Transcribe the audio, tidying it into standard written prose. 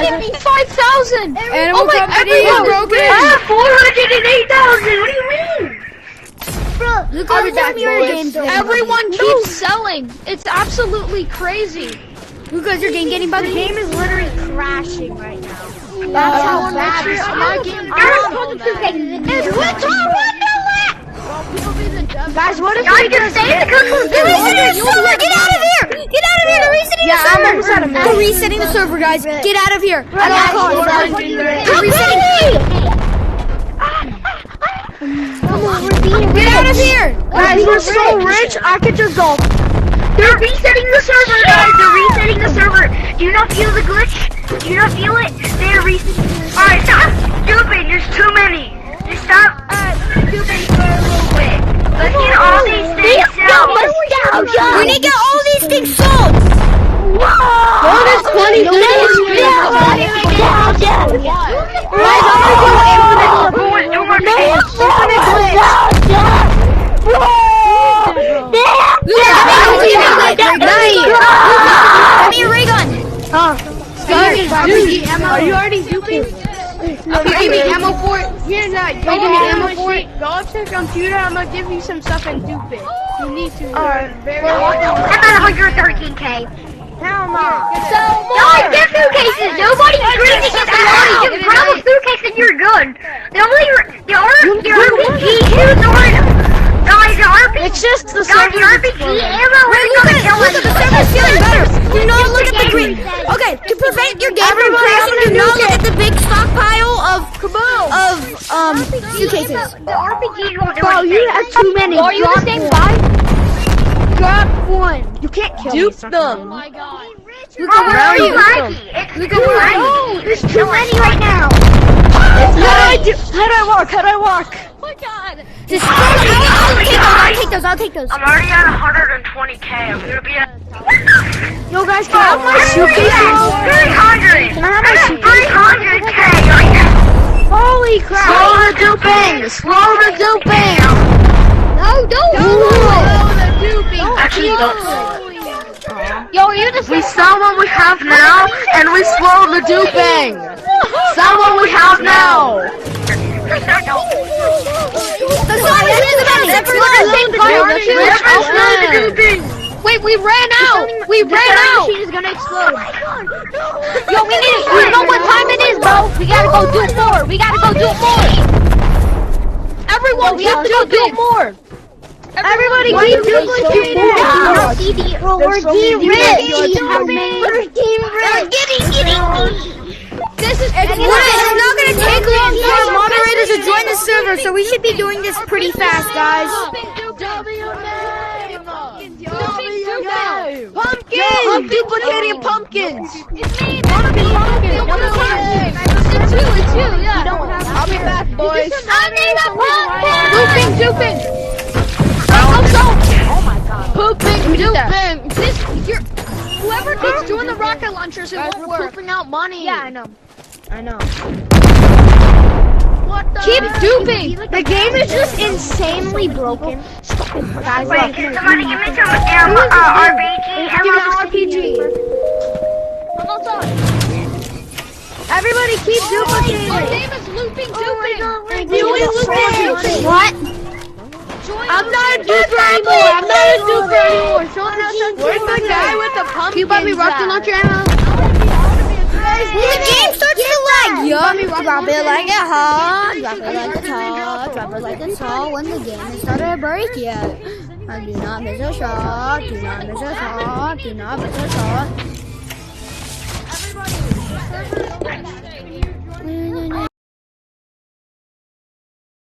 gave me 5,000. Animal Company is broken. 408,000. What do you mean? Bro, Luca, this is your game. Everyone keeps selling. It's absolutely crazy. Luca, is your game getting bugged? The game is literally crashing right now. That's how how bad much it is. my game It's Winter Wonderland! Guys, what if I can say the cookies. Get out of here! Get out of here! They're resetting the server! They're resetting the server, guys. Get out of here! At all costs. They're resetting. Get out of here! Guys, we're so rich, I could just go. They're resetting the server, guys. They're resetting the server. Do you not feel the glitch? Do you not feel it? They're resetting. Alright, stop stupid. There's too many. Just stop stupid for a little bit. Let's get all these things sold. We need to get all these things sold! There's 20 Give me a ray gun! Are you already duping? Give me ammo for it. Here's that. Go give me ammo for it. Go up to the computer. I'm gonna give you some stuff and dupe it. You need to. I'm at 113K. Hell no. Guys, get suitcases. Nobody's greedy to get that money. Just grab a suitcase and you're good. The RPG guys, the RPG. It's just the Guys, the RPG ammo is gonna kill us. The server's feeling better! Do not look at the green! Okay, to prevent your game from crashing, do not look at the big stockpile of suitcases. The RPG won't do Bro, anything. you have too many. Are you the same guy? Drop one. You can't kill Dupe me. them! My God. Luca, where are you? Luca, where are you? There's too many right now. How do I walk? How do I walk? Oh my God. Just I'll take those. I'm already at 120K. I'm gonna be at Yo, guys, can I have my suitcase? 300. Can I have my I'm at 300K right now. Holy crap. Slow the duping. Slow the duping. No, don't. Actually, don't. Yo, are you the We sell what we have now, and we slow the duping. Sell what we have now. The song is about Wait, we ran out. We ran out. Machine is gonna explode. Yo, we need. You know what time it is, bro? We gotta go do more. We gotta go do more. Everyone, we have to go do more. Everybody keep duplicating it. Bro, we're team rich. We're team rich. This is. It's not gonna take long for our moderators to join the server, so we should be doing this pretty fast, guys. Pumpkins! I'm duplicating pumpkins! It's you, yeah. I'll be back, boys. I need a pumpkin! Duping! Oh my God. Pooping, duping! Whoever keeps doing the rocket launchers, it won't work. Pooping out money. Yeah, I know. What the? Keep duping! The game is just insanely broken. Guys, Wait, can somebody give me some RPG? give me an RPG. Everybody keep duplicating My it. name is Looping Duping! What? I'm not a duper anymore. I'm not a duper anymore. Where's the guy with the pumpkins? You buy me rocket launcher ammo? When the game starts to lag, drop it like a hot, drop it like a top, drop it like a saw when the game is started to break yet. Do not miss a shot, do not miss a shot, do not miss a shot.